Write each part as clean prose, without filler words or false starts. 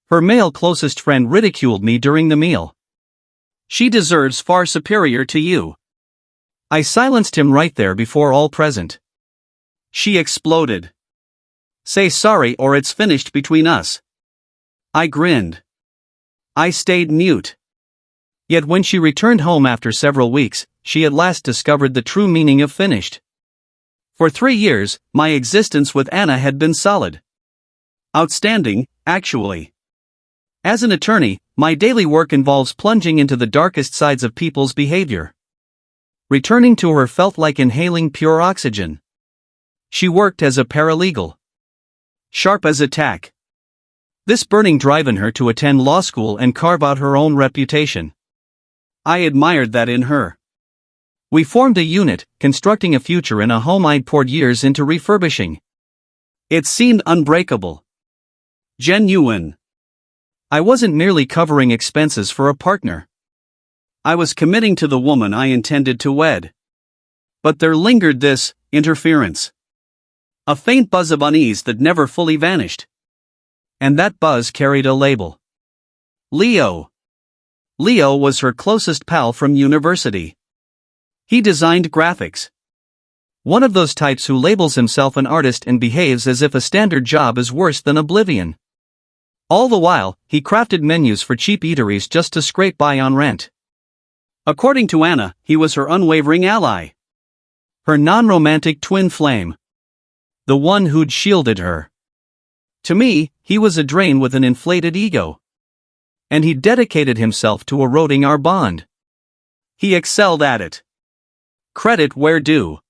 Her male closest friend ridiculed me during the meal. She deserves far superior to you. I silenced him right there before all present. She exploded. Say sorry or it's finished between us. I grinned. I stayed mute. Yet when she returned home after several weeks, she at last discovered the true meaning of finished. For 3 years, my existence with Anna had been solid. Outstanding, actually. As an attorney, my daily work involves plunging into the darkest sides of people's behavior. Returning to her felt like inhaling pure oxygen. She worked as a paralegal. Sharp as a tack. This burning drive in her to attend law school and carve out her own reputation. I admired that in her. We formed a unit, constructing a future in a home I'd poured years into refurbishing. It seemed unbreakable. Genuine. I wasn't merely covering expenses for a partner. I was committing to the woman I intended to wed. But there lingered this interference. A faint buzz of unease that never fully vanished. And that buzz carried a label. Leo. Leo was her closest pal from university. He designed graphics. One of those types who labels himself an artist and behaves as if a standard job is worse than oblivion. All the while, he crafted menus for cheap eateries just to scrape by on rent. According to Anna, he was her unwavering ally. Her non-romantic twin flame. The one who'd shielded her. To me, he was a drain with an inflated ego. And he dedicated himself to eroding our bond. He excelled at it. Credit where due.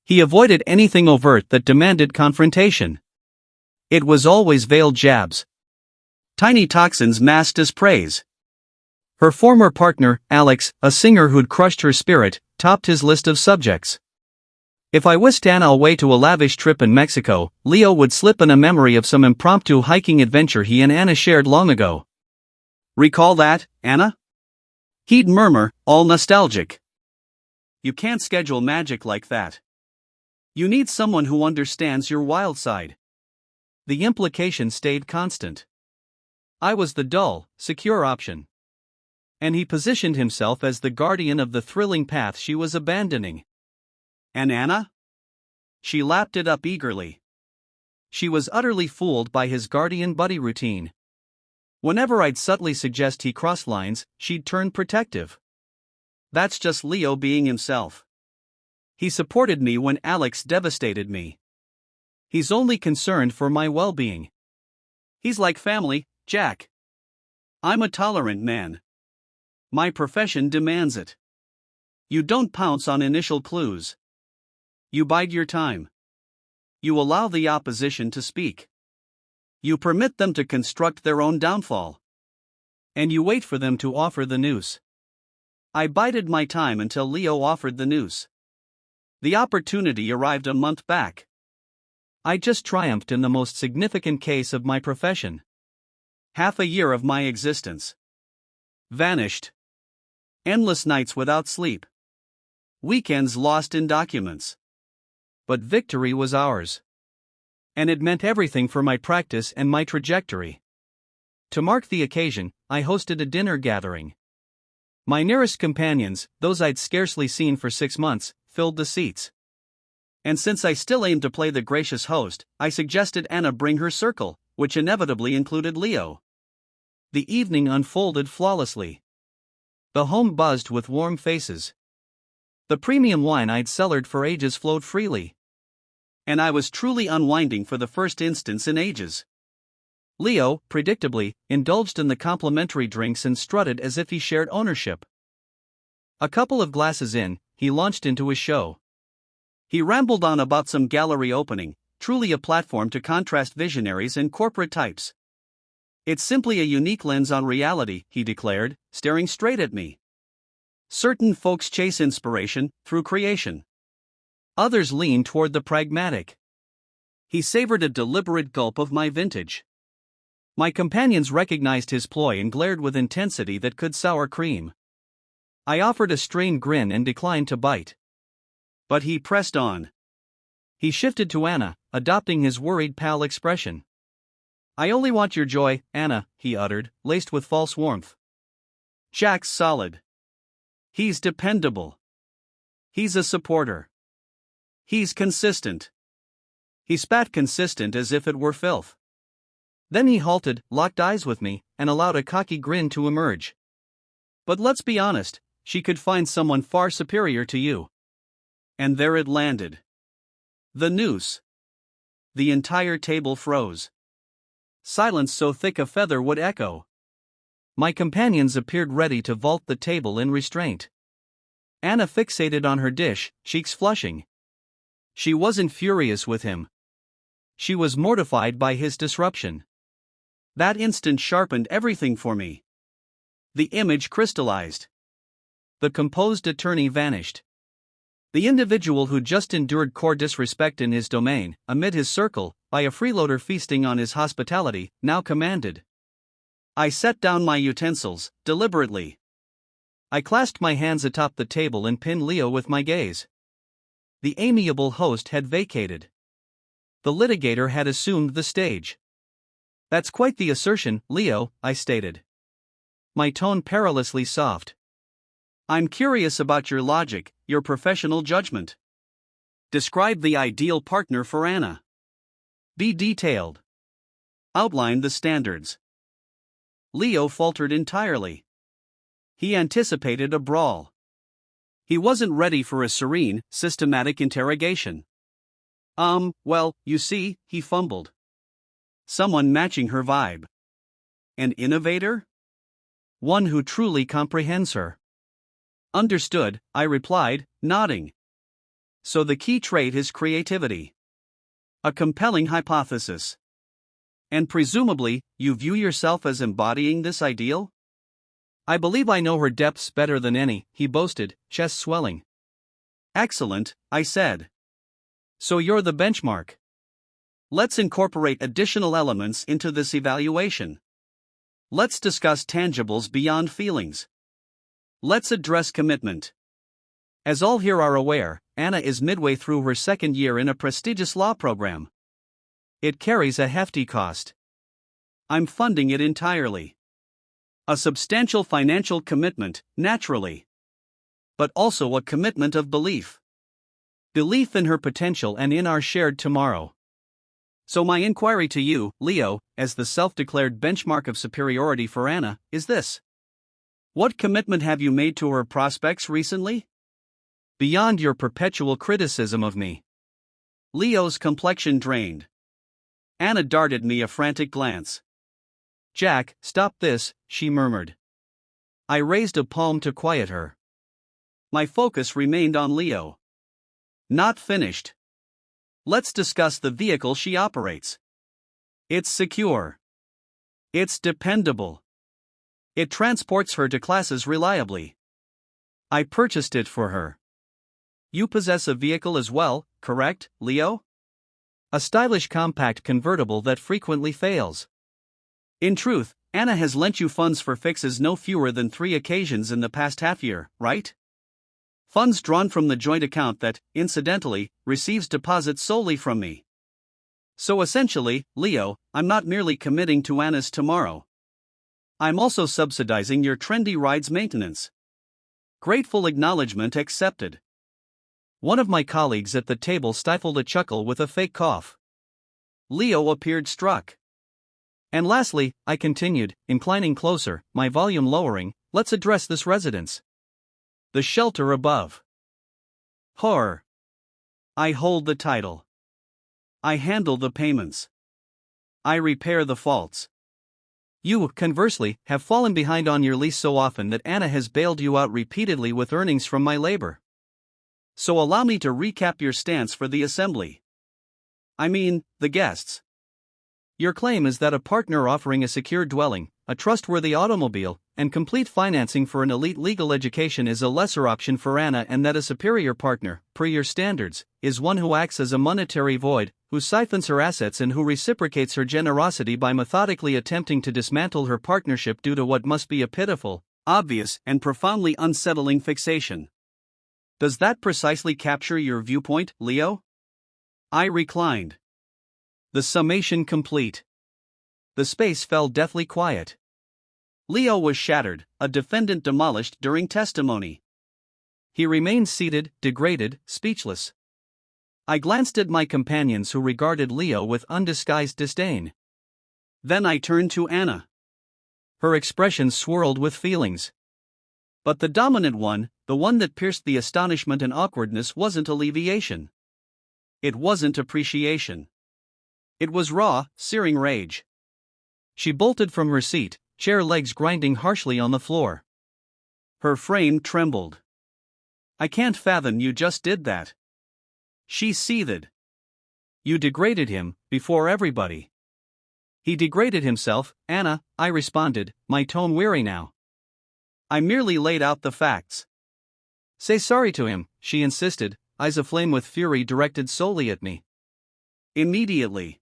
He avoided anything overt that demanded confrontation. It was always veiled jabs. Tiny toxins masked as praise. Her former partner, Alex, a singer who'd crushed her spirit, topped his list of subjects. If I whisked Anna away to a lavish trip in Mexico, Leo would slip in a memory of some impromptu hiking adventure he and Anna shared long ago. Recall that, Anna? He'd murmur, all nostalgic. You can't schedule magic like that. You need someone who understands your wild side. The implication stayed constant. I was the dull, secure option. And he positioned himself as the guardian of the thrilling path she was abandoning. And Anna? She lapped it up eagerly. She was utterly fooled by his guardian-buddy routine. Whenever I'd subtly suggest he cross lines, she'd turn protective. That's just Leo being himself. He supported me when Alex devastated me. He's only concerned for my well-being. He's like family, Jack. I'm a tolerant man. My profession demands it. You don't pounce on initial clues. You bide your time. You allow the opposition to speak. You permit them to construct their own downfall. And you wait for them to offer the noose. I bided my time until Leo offered the noose. The opportunity arrived a month back. I just triumphed in the most significant case of my profession. Half a year of my existence. Vanished. Endless nights without sleep. Weekends lost in documents. But victory was ours. And it meant everything for my practice and my trajectory. To mark the occasion, I hosted a dinner gathering. My nearest companions, those I'd scarcely seen for 6 months, filled the seats. And since I still aimed to play the gracious host, I suggested Anna bring her circle, which inevitably included Leo. The evening unfolded flawlessly. The home buzzed with warm faces. The premium wine I'd cellared for ages flowed freely. And I was truly unwinding for the first instance in ages. Leo, predictably, indulged in the complimentary drinks and strutted as if he shared ownership. A couple of glasses in, he launched into his show. He rambled on about some gallery opening, truly a platform to contrast visionaries and corporate types. It's simply a unique lens on reality, he declared, staring straight at me. Certain folks chase inspiration through creation. Others lean toward the pragmatic. He savored a deliberate gulp of my vintage. My companions recognized his ploy and glared with intensity that could sour cream. I offered a strained grin and declined to bite. But he pressed on. He shifted to Anna, adopting his worried pal expression. I only want your joy, Anna, he uttered, laced with false warmth. Jack's solid. He's dependable. He's a supporter. He's consistent. He spat consistent as if it were filth. Then he halted, locked eyes with me, and allowed a cocky grin to emerge. But let's be honest, she could find someone far superior to you. And there it landed. The noose. The entire table froze. Silence so thick a feather would echo. My companions appeared ready to vault the table in restraint. Anna fixated on her dish, cheeks flushing. She wasn't furious with him. She was mortified by his disruption. That instant sharpened everything for me. The image crystallized. The composed attorney vanished. The individual who just endured core disrespect in his domain, amid his circle, by a freeloader feasting on his hospitality, now commanded. I set down my utensils, deliberately. I clasped my hands atop the table and pinned Leo with my gaze. The amiable host had vacated. The litigator had assumed the stage. That's quite the assertion, Leo, I stated. My tone perilously soft. I'm curious about your logic, your professional judgment. Describe the ideal partner for Anna. Be detailed. Outline the standards. Leo faltered entirely. He anticipated a brawl. He wasn't ready for a serene, systematic interrogation. Well, you see, he fumbled. Someone matching her vibe. An innovator? One who truly comprehends her. Understood, I replied, nodding. So the key trait is creativity. A compelling hypothesis. And presumably, you view yourself as embodying this ideal? I believe I know her depths better than any, he boasted, chest swelling. Excellent, I said. So you're the benchmark. Let's incorporate additional elements into this evaluation. Let's discuss tangibles beyond feelings. Let's address commitment. As all here are aware, Anna is midway through her second year in a prestigious law program. It carries a hefty cost. I'm funding it entirely. A substantial financial commitment, naturally. But also a commitment of belief. Belief in her potential and in our shared tomorrow. So my inquiry to you, Leo, as the self-declared benchmark of superiority for Anna, is this. What commitment have you made to her prospects recently? Beyond your perpetual criticism of me. Leo's complexion drained. Anna darted me a frantic glance. Jack, stop this, she murmured. I raised a palm to quiet her. My focus remained on Leo. Not finished. Let's discuss the vehicle she operates. It's secure. It's dependable. It transports her to classes reliably. I purchased it for her. You possess a vehicle as well, correct, Leo? A stylish compact convertible that frequently fails. In truth, Anna has lent you funds for fixes no fewer than 3 occasions in the past half year, right? Funds drawn from the joint account that, incidentally, receives deposits solely from me. So essentially, Leo, I'm not merely committing to Anna's tomorrow. I'm also subsidizing your trendy ride's maintenance. Grateful acknowledgement accepted. One of my colleagues at the table stifled a chuckle with a fake cough. Leo appeared struck. And lastly, I continued, inclining closer, my volume lowering, let's address this residence. The shelter above. Horror. I hold the title. I handle the payments. I repair the faults. You, conversely, have fallen behind on your lease so often that Anna has bailed you out repeatedly with earnings from my labor. So allow me to recap your stance for the assembly. I mean, the guests. Your claim is that a partner offering a secure dwelling, a trustworthy automobile, and complete financing for an elite legal education is a lesser option for Anna, and that a superior partner, per your standards, is one who acts as a monetary void, who siphons her assets and who reciprocates her generosity by methodically attempting to dismantle her partnership due to what must be a pitiful, obvious, and profoundly unsettling fixation. Does that precisely capture your viewpoint, Leo? I reclined. The summation complete. The space fell deathly quiet. Leo was shattered, a defendant demolished during testimony. He remained seated, degraded, speechless. I glanced at my companions who regarded Leo with undisguised disdain. Then I turned to Anna. Her expression swirled with feelings. But the dominant one, the one that pierced the astonishment and awkwardness, wasn't alleviation. It wasn't appreciation. It was raw, searing rage. She bolted from her seat, chair legs grinding harshly on the floor. Her frame trembled. "I can't fathom you just did that," she seethed. "You degraded him, before everybody." "He degraded himself, Anna," I responded, my tone weary now. "I merely laid out the facts." "Say sorry to him," she insisted, eyes aflame with fury directed solely at me. "Immediately.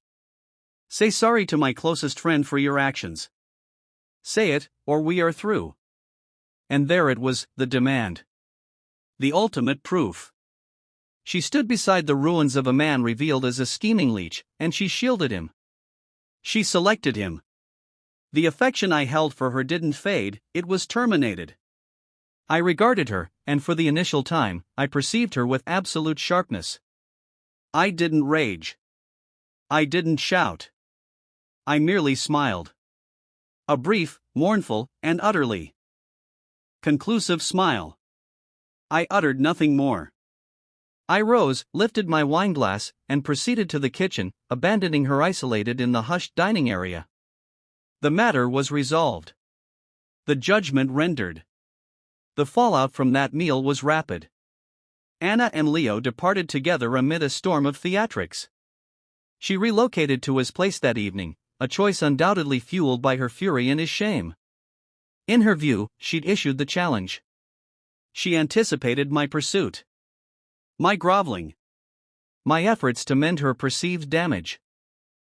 Say sorry to my closest friend for your actions. Say it, or we are through." And there it was, the demand. The ultimate proof. She stood beside the ruins of a man revealed as a scheming leech, and she shielded him. She selected him. The affection I held for her didn't fade, it was terminated. I regarded her, and for the initial time, I perceived her with absolute sharpness. I didn't rage. I didn't shout. I merely smiled. A brief, mournful, and utterly conclusive smile. I uttered nothing more. I rose, lifted my wineglass, and proceeded to the kitchen, abandoning her isolated in the hushed dining area. The matter was resolved. The judgment rendered. The fallout from that meal was rapid. Anna and Leo departed together amid a storm of theatrics. She relocated to his place that evening, a choice undoubtedly fueled by her fury and his shame. In her view, she'd issued the challenge. She anticipated my pursuit. My groveling. My efforts to mend her perceived damage.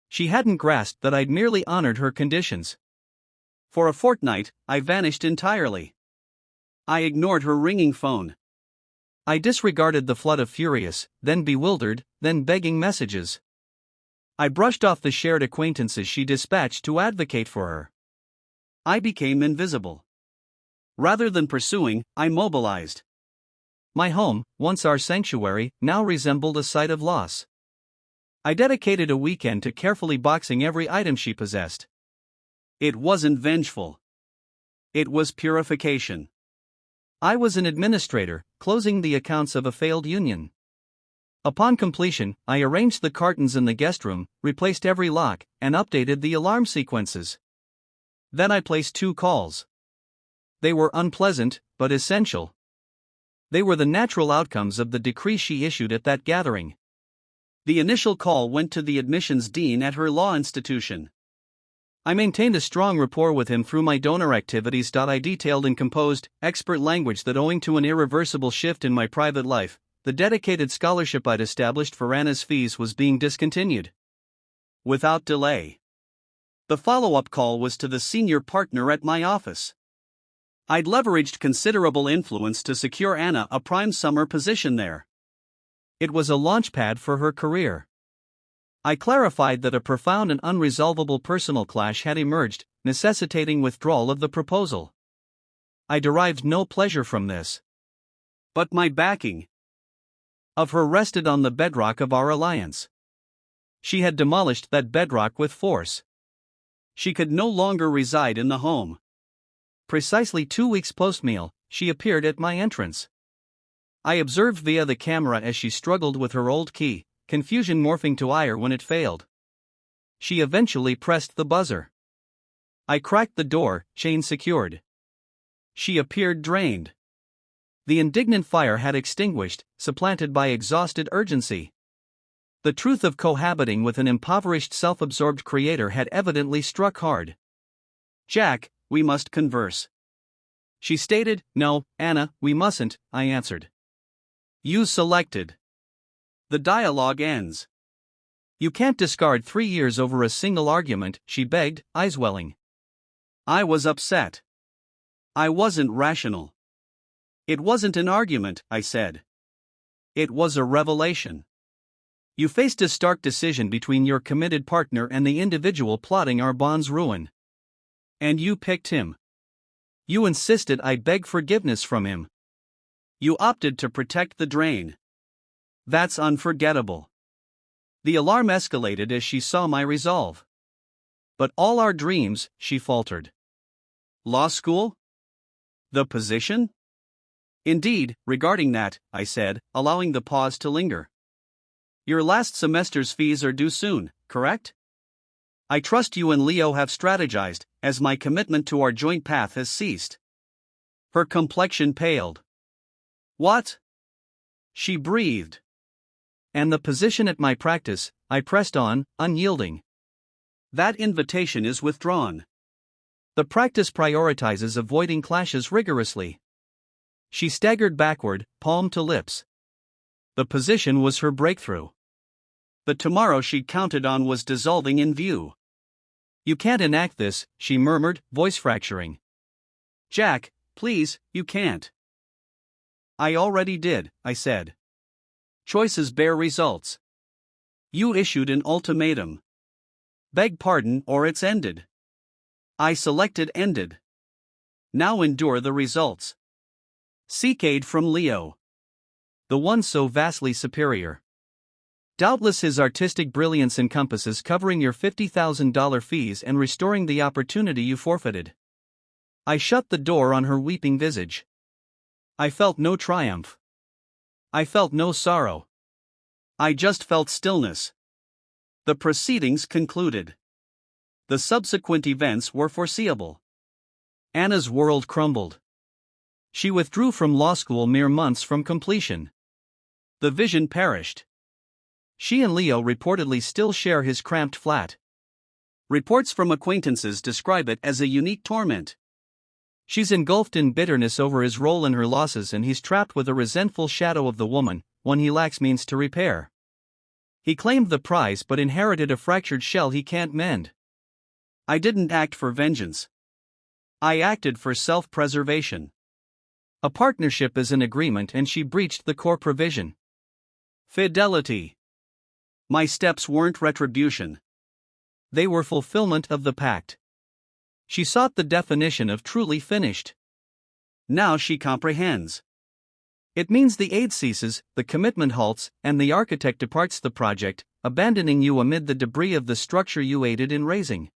She hadn't grasped that I'd merely honored her conditions. For a fortnight, I vanished entirely. I ignored her ringing phone. I disregarded the flood of furious, then bewildered, then begging messages. I brushed off the shared acquaintances she dispatched to advocate for her. I became invisible. Rather than pursuing, I mobilized. My home, once our sanctuary, now resembled a site of loss. I dedicated a weekend to carefully boxing every item she possessed. It wasn't vengeful. It was purification. I was an administrator, closing the accounts of a failed union. Upon completion, I arranged the cartons in the guest room, replaced every lock, and updated the alarm sequences. Then I placed 2 calls. They were unpleasant, but essential. They were the natural outcomes of the decree she issued at that gathering. The initial call went to the admissions dean at her law institution. I maintained a strong rapport with him through my donor activities. I detailed in composed, expert language that owing to an irreversible shift in my private life, the dedicated scholarship I'd established for Anna's fees was being discontinued. Without delay. The follow-up call was to the senior partner at my office. I'd leveraged considerable influence to secure Anna a prime summer position there. It was a launchpad for her career. I clarified that a profound and unresolvable personal clash had emerged, necessitating withdrawal of the proposal. I derived no pleasure from this. But my backing of her rested on the bedrock of our alliance. She had demolished that bedrock with force. She could no longer reside in the home. Precisely 2 weeks post-meal, she appeared at my entrance. I observed via the camera as she struggled with her old key, confusion morphing to ire when it failed. She eventually pressed the buzzer. I cracked the door, chain secured. She appeared drained. The indignant fire had extinguished, supplanted by exhausted urgency. The truth of cohabiting with an impoverished self-absorbed creator had evidently struck hard. "Jack, we must converse," she stated. "No, Anna, we mustn't," I answered. "You selected. The dialogue ends." "You can't discard 3 years over a single argument," she begged, eyes welling. I was upset. I wasn't rational. "It wasn't an argument," I said. "It was a revelation. You faced a stark decision between your committed partner and the individual plotting our bond's ruin. And you picked him. You insisted I beg forgiveness from him. You opted to protect the drain. That's unforgettable. The alarm escalated as she saw my resolve. But all our dreams, she faltered. Law school? The position? Indeed, regarding that, I said, allowing the pause to linger. Your last semester's fees are due soon, correct? I trust you and Leo have strategized, as my commitment to our joint path has ceased. Her complexion paled. What? She breathed. And the position at my practice, I pressed on, unyielding. That invitation is withdrawn. The practice prioritizes avoiding clashes rigorously. She staggered backward, palm to lips. The position was her breakthrough. The tomorrow she'd counted on was dissolving in view. You can't enact this, she murmured, voice fracturing. Jack, please, you can't. I already did, I said. Choices bear results. You issued an ultimatum. Beg pardon or it's ended. I selected ended. Now endure the results. Seek aid from Leo. The one so vastly superior. Doubtless his artistic brilliance encompasses covering your $50,000 fees and restoring the opportunity you forfeited. I shut the door on her weeping visage. I felt no triumph. I felt no sorrow. I just felt stillness. The proceedings concluded. The subsequent events were foreseeable. Anna's world crumbled. She withdrew from law school mere months from completion. The vision perished. She and Leo reportedly still share his cramped flat. Reports from acquaintances describe it as a unique torment. She's engulfed in bitterness over his role in her losses, and he's trapped with a resentful shadow of the woman, one he lacks means to repair. He claimed the prize but inherited a fractured shell he can't mend. I didn't act for vengeance. I acted for self-preservation. A partnership is an agreement, and she breached the core provision. Fidelity. My steps weren't retribution. They were fulfillment of the pact. She sought the definition of truly finished. Now she comprehends. It means the aid ceases, the commitment halts, and the architect departs the project, abandoning you amid the debris of the structure you aided in raising.